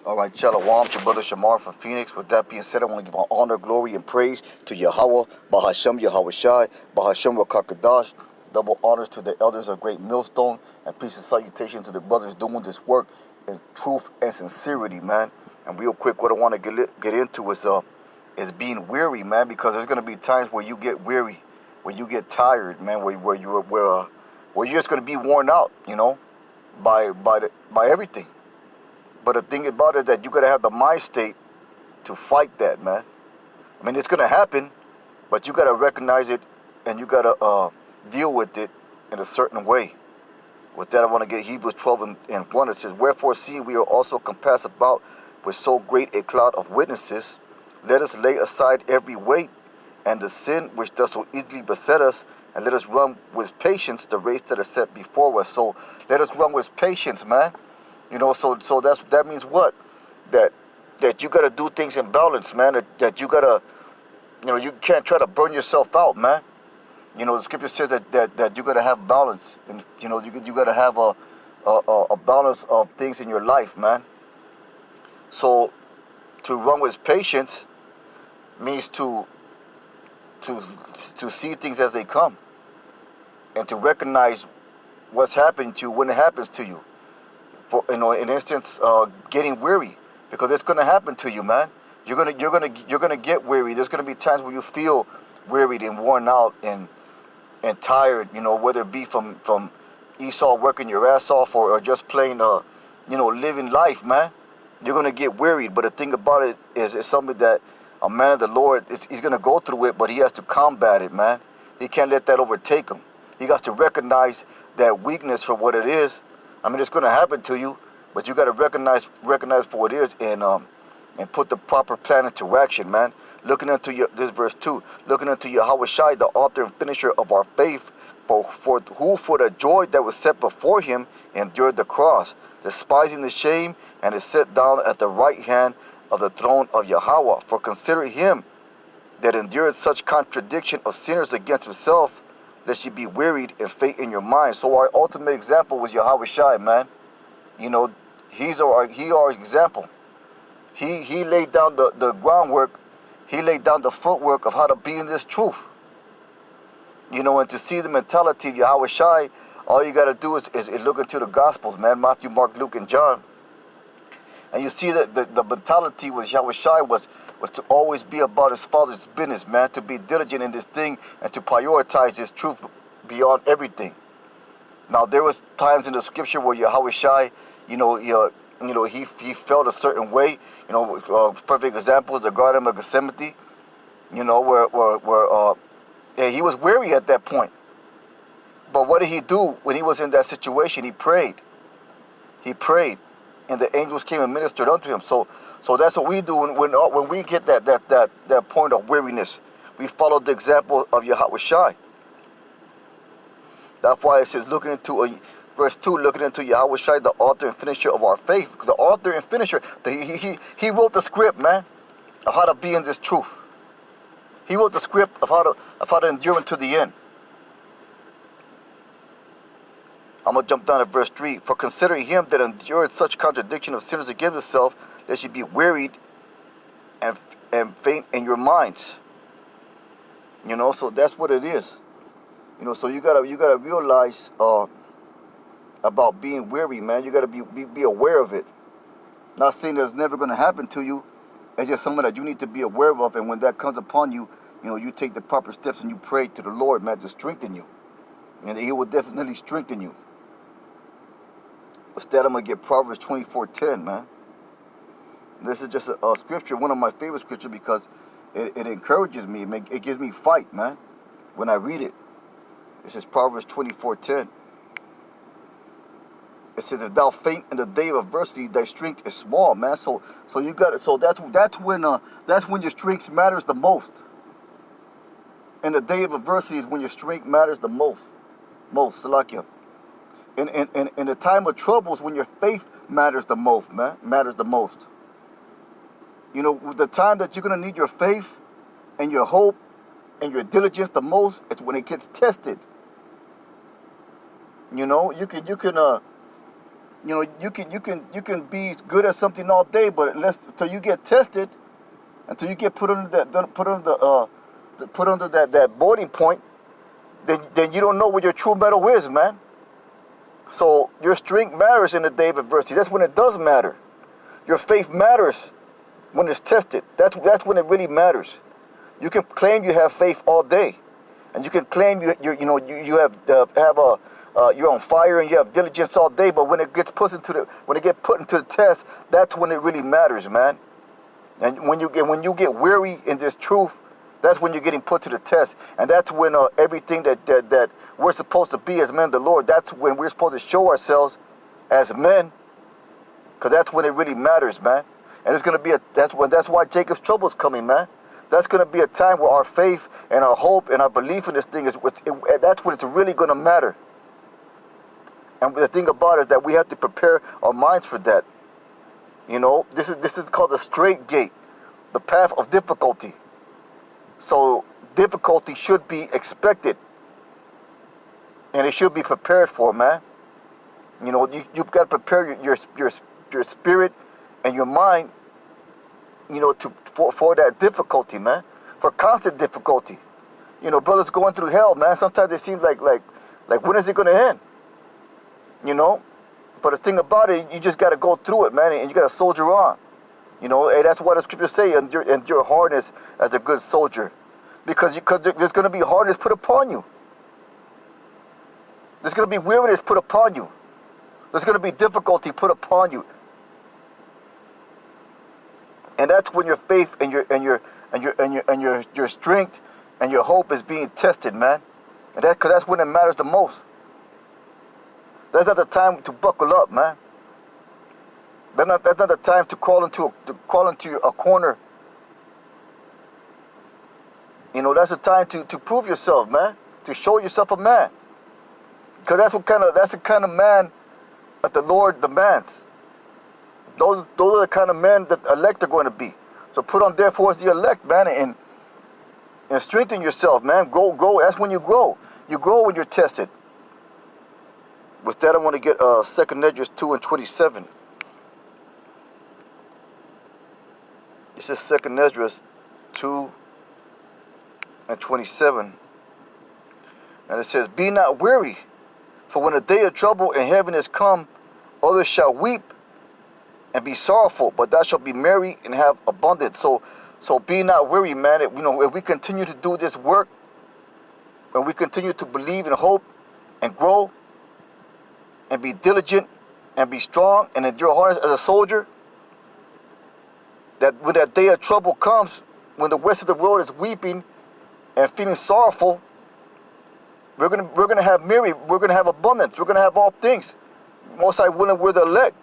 All right, Shalom to Brother Shamar from Phoenix. With that being said, I want to give all honor, glory, and praise to Yahweh, Bahashem Yahweh Shai, Bahashem Rakakadash. Double honors to the elders of Great Millstone, and peace and salutation to the brothers doing this work in truth and sincerity, man. And real quick, what I want to get into is being weary, man, because there's gonna be times where you get weary, where you get tired, man, where you're just gonna be worn out, by everything. But the thing about it is that you gotta have the mind state to fight that, man. I mean, it's gonna happen, but you gotta recognize it and you gotta deal with it in a certain way. With that, I want to get Hebrews 12 and 1. It says, "Wherefore, seeing we are also compassed about with so great a cloud of witnesses, let us lay aside every weight and the sin which does so easily beset us, and let us run with patience the race that is set before us." So let us run with patience, man. So that means what? That you gotta do things in balance, man. That you gotta, you can't try to burn yourself out, man. The scripture says that you gotta have balance, and you gotta have a balance of things in your life, man. So to run with patience means to to see things as they come, and to recognize what's happening to you when it happens to you. For in instance, getting weary, because it's gonna happen to you, man. You're gonna get weary. There's gonna be times where you feel wearied and worn out and tired. Whether it be from Esau working your ass off, or just plain living life, man. You're gonna get wearied. But the thing about it is, it's something that a man of the Lord he's gonna go through it, but he has to combat it, man. He can't let that overtake him. He got to recognize that weakness for what it is. I mean, it's gonna happen to you, but you gotta recognize for what it is, and put the proper plan into action, man. Looking into this verse 2, looking into Yahweh Shai, the author and finisher of our faith, who for the joy that was set before him endured the cross, despising the shame, and is set down at the right hand of the throne of Yahweh. For consider him that endured such contradiction of sinners against himself, lest ye be wearied and faint in your mind. So our ultimate example was Yahweh Shai, man. He's our example. He laid down the groundwork. He laid down the footwork of how to be in this truth. And to see the mentality of Yahweh Shai, all you got to do is look into the Gospels, man. Matthew, Mark, Luke, and John. And you see that the mentality with Yahweh Shai was to always be about his Father's business, man. To be diligent in this thing and to prioritize this truth beyond everything. Now, there was times in the scripture where Yahweh Shai, he felt a certain way. Perfect example is the Garden of Gethsemane. Where he was weary at that point. But what did he do when he was in that situation? He prayed. He prayed, and the angels came and ministered unto him. So that's what we do when we get that point of weariness. We follow the example of Yahweh Shai. That's why it says, verse 2, looking into Yahweh Shai, the author and finisher of our faith. The author and finisher, he wrote the script, man, of how to be in this truth. He wrote the script of how to endure unto the end. I'm going to jump down to verse 3. For considering him that endured such contradiction of sinners against himself, that ye be wearied and faint in your minds. So that's what it is. So you gotta realize about being weary, man. You gotta be aware of it. Not saying that it's never gonna happen to you. It's just something that you need to be aware of, and when that comes upon you, you take the proper steps and you pray to the Lord, man, to strengthen you, and He will definitely strengthen you. Instead, I'm gonna get Proverbs 24:10, man. This is just a scripture, one of my favorite scriptures, because it encourages me. It gives me fight, man, when I read it. This is Proverbs 24:10. It says, "If thou faint in the day of adversity, thy strength is small," man. So you got it. So that's when your strength matters the most. In the day of adversity is when your strength matters the most. Salakia. In the time of trouble is when your faith matters the most, man. Matters the most. The time that you're gonna need your faith and your hope and your diligence the most is when it gets tested. You can You know, you can be good at something all day, but until you get tested, until you get put under that boiling point, then you don't know what your true metal is, man. So your strength matters in the day of adversity. That's when it does matter. Your faith matters when it's tested. That's when it really matters. You can claim you have faith all day, and you can claim you have you're on fire and you have diligence all day. But when it gets put into the test, that's when it really matters, man. And when you get weary in this truth, that's when you're getting put to the test, and that's when everything that we're supposed to be as men of the Lord. That's when we're supposed to show ourselves as men, because that's when it really matters, man. And it's gonna be that's why Jacob's trouble is coming, man. That's gonna be a time where our faith and our hope and our belief in this thing that's when it's really gonna matter. And the thing about it is that we have to prepare our minds for that. You know, this is called the straight gate, the path of difficulty. So difficulty should be expected, and it should be prepared for, man. You know, you've got to prepare your spirit and your mind, you know, for that difficulty, man, for constant difficulty. You know, brothers going through hell, man. Sometimes it seems like when is it going to end? You know, but the thing about it, you just got to go through it, man, and you got to soldier on. You know, and that's what the scriptures say, endure hardness as a good soldier. Because there's going to be hardness put upon you. There's going to be weariness put upon you. There's going to be difficulty put upon you. And that's when your faith and your strength and your hope is being tested, man. And because that's when it matters the most. That's not the time to buckle up, man. That's not the time to crawl into a corner. You know, that's the time to prove yourself, man. To show yourself a man. Because that's the kind of man that the Lord demands. Those are the kind of men that the elect are going to be. So put on therefore as the elect, man, and strengthen yourself, man. Grow. That's when you grow. You grow when you're tested. With that, I want to get 2 Esdras 2 and 27. This is 2 Esdras 2 and 27. And it says, be not weary, for when the day of trouble and heaven is come, others shall weep and be sorrowful, but thou shalt be merry and have abundance. So be not weary, man. You know, if we continue to do this work, and we continue to believe and hope and grow and be diligent and be strong and endure hardness as a soldier, that when that day of trouble comes, when the rest of the world is weeping and feeling sorrowful, we're gonna have merry, we're gonna have abundance, we're gonna have all things. Most High willing, we're the elect.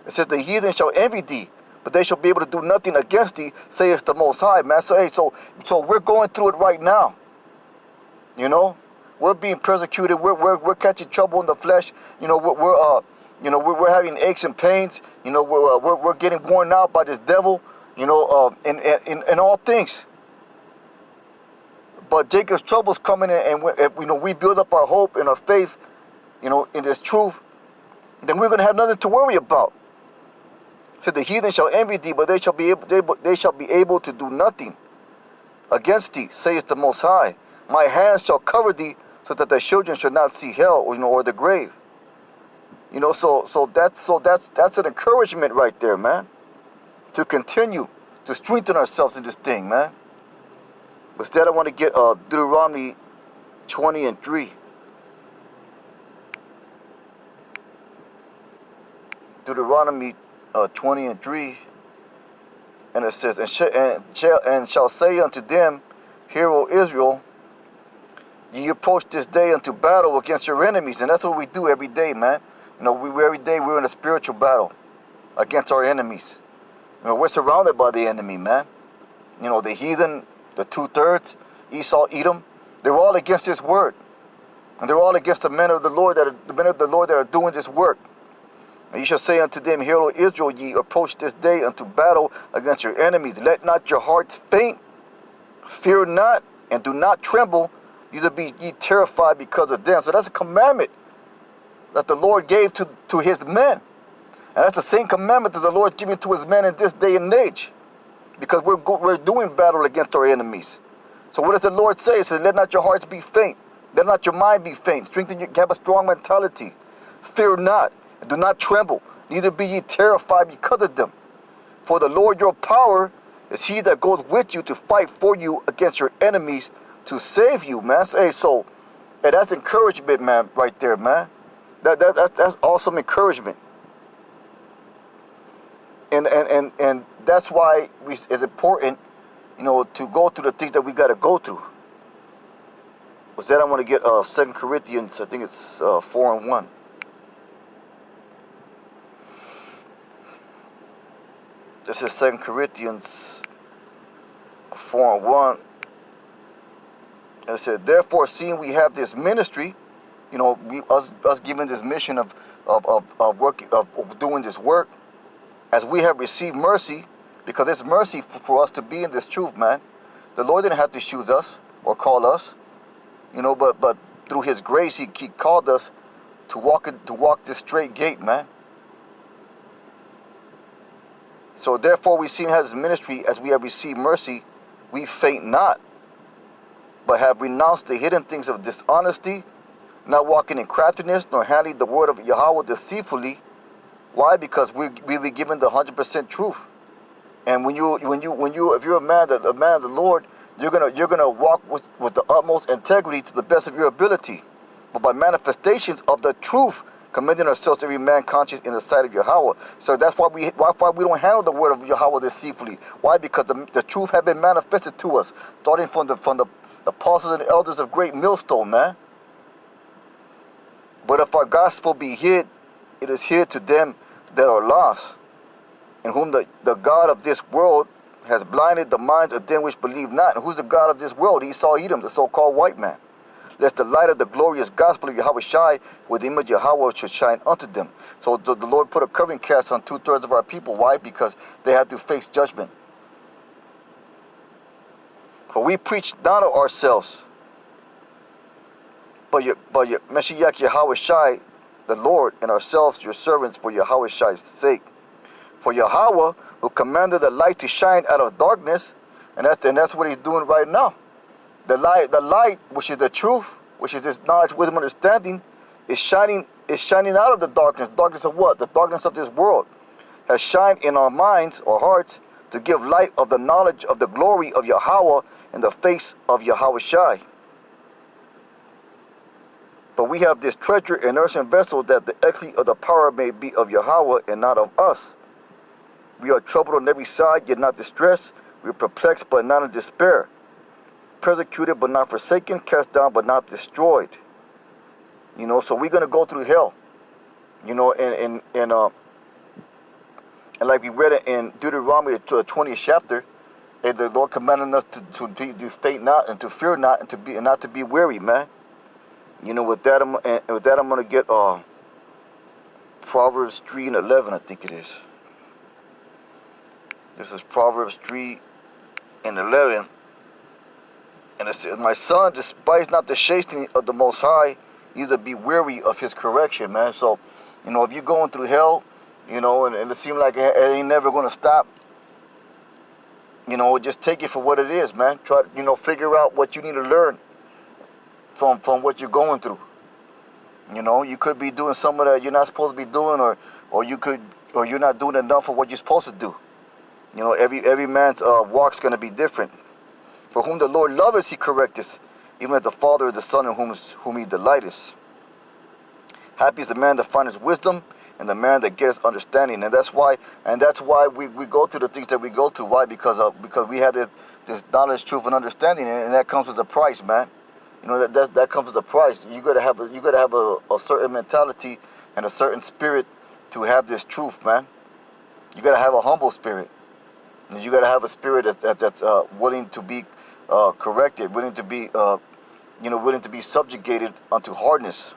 It says the heathen shall envy thee, but they shall be able to do nothing against thee, saith the Most High, man. So we're going through it right now. You know, we're being persecuted. We're catching trouble in the flesh. You know, we're having aches and pains. You know, we're getting worn out by this devil. You know, in all things. But Jacob's trouble's coming in, and if, you know, we build up our hope and our faith, you know, in this truth, then we're gonna have nothing to worry about. So the heathen shall envy thee, but they shall be able to do nothing against thee, saith the Most High. My hands shall cover thee, so that thy children shall not see hell, or the grave. You know, so that's an encouragement right there, man. To continue to strengthen ourselves in this thing, man. Instead, I want to get Deuteronomy 20 and 3. Deuteronomy 20 and 3, and it says, and shall say unto them, Hear, O Israel, ye approach this day unto battle against your enemies. And that's what we do every day, man. You know, every day we're in a spiritual battle against our enemies. You know, we're surrounded by the enemy, man. You know, the heathen, the 2/3, Esau, Edom, they're all against this word. And they're all against the men of the Lord that are doing this work. And you shall say unto them, Hear, O Israel, ye approach this day unto battle against your enemies. Let not your hearts faint, fear not, and do not tremble, neither be ye terrified because of them. So that's a commandment. that the Lord gave to his men. And that's the same commandment that the Lord's giving to his men in this day and age. Because we're doing battle against our enemies. So what does the Lord say? He says, let not your hearts be faint. Let not your mind be faint. Strengthen your, have a strong mentality. Fear not, and do not tremble. Neither be ye terrified because of them. For the Lord your power is he that goes with you to fight for you against your enemies to save you, man. Hey, so hey, that's encouragement, man, right there, man. That's awesome encouragement. And that's why it's important, to go through the things that we got to go through. Was that I'm going to get 2 Corinthians, I think it's 4:1. This is 2 Corinthians 4:1. And it says, therefore, seeing we have this ministry, us given this mission of working, of doing this work, as we have received mercy, because it's mercy for us to be in this truth, man. The Lord didn't have to choose us or call us, but through his grace, he called us to walk this straight gate, man. So therefore we see him as ministry, as we have received mercy, we faint not, but have renounced the hidden things of dishonesty, not walking in craftiness, nor handling the word of Yahweh deceitfully. Why? Because we be given the 100% truth. And if you're a man of the Lord, you're gonna walk with the utmost integrity to the best of your ability, but by manifestations of the truth, commending ourselves to every man conscious in the sight of Yahweh. So that's why we don't handle the word of Yahweh deceitfully. Why? Because the truth have been manifested to us, starting from the apostles and the elders of great millstone, man. But if our gospel be hid, it is hid to them that are lost, in whom the God of this world has blinded the minds of them which believe not. And who's the God of this world? Esau, Edom, the so-called white man. Lest the light of the glorious gospel of Yahweh Shai, with the image of Yahweh, should shine unto them. So the Lord put a covering cast on 2/3 of our people. Why? Because they had to face judgment. For we preach not of ourselves, but your Mashiach Yahweh Shai, the Lord, and ourselves your servants for Yahweh Shai's sake. For Yahweh, who commanded the light to shine out of darkness, and that's what he's doing right now. The light, which is the truth, which is this knowledge, wisdom, understanding, is shining out of the darkness. Darkness of what? The darkness of this world has shined in our minds or hearts to give light of the knowledge of the glory of Yahweh in the face of Yahweh Shai. But we have this treasure in earthen vessels, that the excellency of the power may be of Yahweh and not of us. We are troubled on every side, yet not distressed. We are perplexed, but not in despair. Persecuted, but not forsaken. Cast down, but not destroyed. So we're going to go through hell. And like we read it in Deuteronomy, the 20th chapter, and the Lord commanded us to faint not, and to fear not, and not to be weary, man. With that I'm going to get Proverbs 3:11, I think it is. This is Proverbs 3:11. And it says, my son, despise not the chastening of the Most High, neither be weary of his correction, man. So, if you're going through hell, and it seems like it ain't never going to stop, just take it for what it is, man. Try, figure out what you need to learn from what you're going through. You could be doing something that you're not supposed to be doing, or you're not doing enough of what you're supposed to do. Every man's walk's going to be different. For whom the Lord loveth, he correcteth, even as the Father of the Son in whom he delighteth. Happy is the man that findeth wisdom, and the man that getteth understanding. And that's why we go through the things that we go through. Why? Because we have this knowledge, truth, and understanding, and that comes with a price, man. That comes with a price. You gotta have a certain mentality and a certain spirit to have this truth, man. You gotta have a humble spirit. And you gotta have a spirit that's willing to be corrected, willing to be subjugated unto hardness.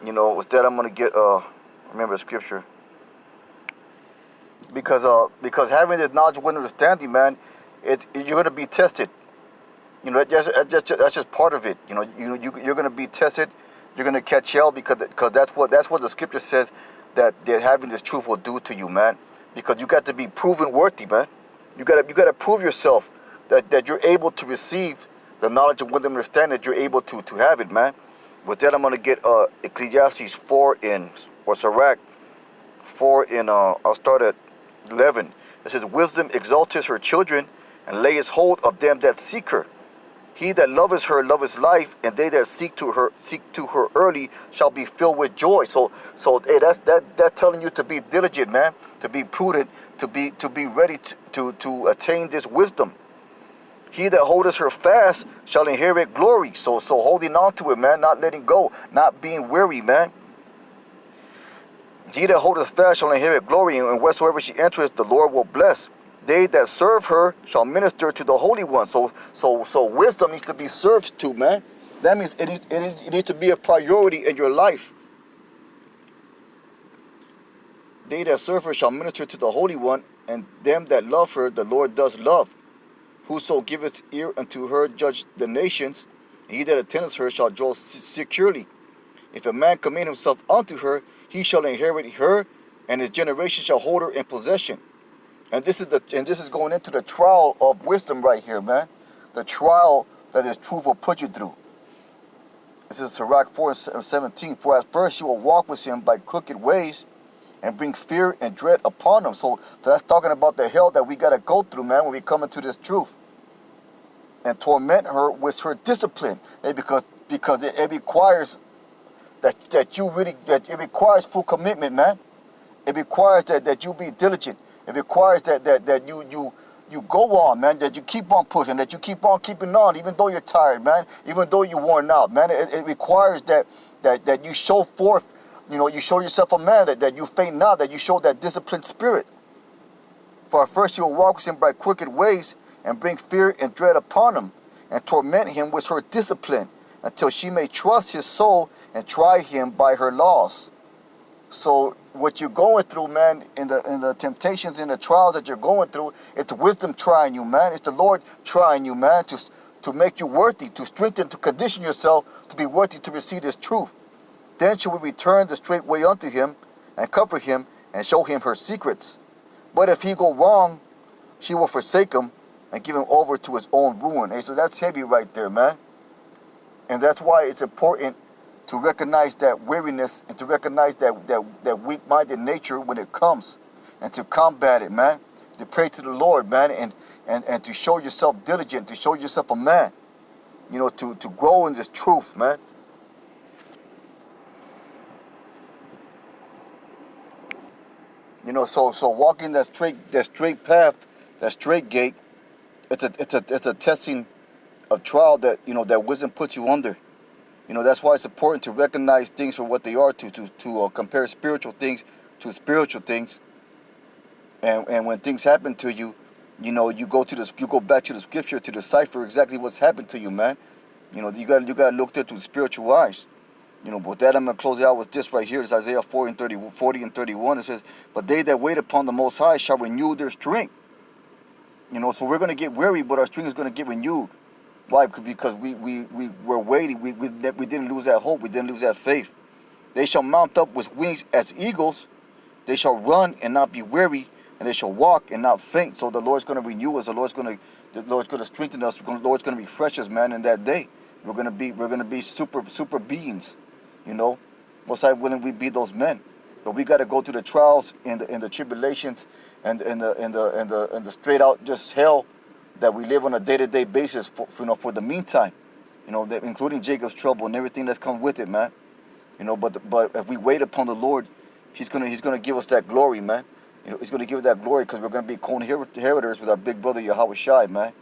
With that, I'm gonna get remember the scripture. Because having this knowledge and understanding, man, you're gonna be tested. That's just part of it. You're gonna be tested You're gonna catch hell because that's what the scripture says that having this truth will do to you, man. Because you got to be proven worthy, man. You gotta prove yourself that you're able to receive the knowledge and wisdom and understanding, that you're able to have it, man. With that, I'm gonna get Ecclesiastes 4 in, or Sirach 4 in. I'll start at 11. It says, "Wisdom exalteth her children, and layeth hold of them that seek her. He that loveth her loveth life, and they that seek to her early shall be filled with joy." So hey, that's telling you to be diligent, man, to be prudent, to be ready to attain this wisdom. He that holdeth her fast shall inherit glory. So holding on to it, man, not letting go, not being weary, man. He that holdeth fast shall inherit glory, and wheresoever she entereth, the Lord will bless. They that serve her shall minister to the Holy One. So wisdom needs to be served to, man. That means it needs to be a priority in your life. They that serve her shall minister to the Holy One, and them that love her the Lord does love. Whoso giveth ear unto her judge the nations, and he that attendeth her shall dwell securely. If a man commend himself unto her, he shall inherit her, and his generation shall hold her in possession. And this is going into the trial of wisdom right here, man. The trial that this truth will put you through. This is Sirach 4:17. "For at first you will walk with him by crooked ways, and bring fear and dread upon him." So that's talking about the hell that we gotta go through, man, when we come into this truth. "And torment her with her discipline." Because it requires that it requires full commitment, man. It requires that you be diligent. It requires that you go on, man, that you keep on pushing, that you keep on keeping on, even though you're tired, man, even though you're worn out, man. It requires that you show forth, you show yourself a man, that you faint not, that you show that disciplined spirit. "For at first you will walk with him by crooked ways, and bring fear and dread upon him, and torment him with her discipline, until she may trust his soul and try him by her laws." So what you're going through, man, in the temptations, in the trials that you're going through, it's wisdom trying you, man. It's the Lord trying you, man, to make you worthy, to strengthen, to condition yourself to be worthy to receive this truth. "Then shall we return the straight way unto him, and comfort him, and show him her secrets. But if he go wrong, she will forsake him, and give him over to his own ruin." Hey, so that's heavy right there, man. And that's why it's important to recognize that weariness, and to recognize that weak-minded nature when it comes, and to combat it, man. To pray to the Lord, man, and to show yourself diligent, to show yourself a man, to grow in this truth, man. So walking that straight path, that straight gate, it's a testing of trial that wisdom puts you under. That's why it's important to recognize things for what they are, to compare spiritual things to spiritual things. And when things happen to you, you go back to the scripture to decipher exactly what's happened to you, man. You gotta look there through spiritual eyes. But with that, I'm gonna close it out with this right here. It's Isaiah 40 and 31. It says, "But they that wait upon the Most High shall renew their strength." So we're gonna get weary, but our strength is gonna get renewed. Why? Because we were waiting. We didn't lose that hope. We didn't lose that faith. "They shall mount up with wings as eagles. They shall run and not be weary, and they shall walk and not faint." So the Lord's going to renew us. The Lord's going to strengthen us. The Lord's going to refresh us, man. In that day, we're going to be super beings. Most High willing, we be those men. But we got to go through the trials and the tribulations and the straight out just hell that we live on a day-to-day basis for the meantime, including Jacob's trouble and everything that's come with it, man. But if we wait upon the Lord, He's gonna give us that glory, man. He's gonna give us that glory, because we're gonna be co-inheritors with our big brother Yahweh Shai, man.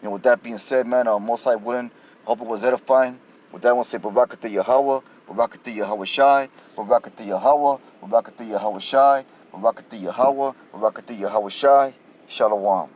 With that being said, man, Most High willing, hope it was edifying. With that, I want to say Barakatah Yahweh, Barakatah Yahweh Shai, Barakatah Yahweh, Barakatah Yahweh Shai, Barakatah Yahweh, Barakatah Yahweh Shai. Shalom.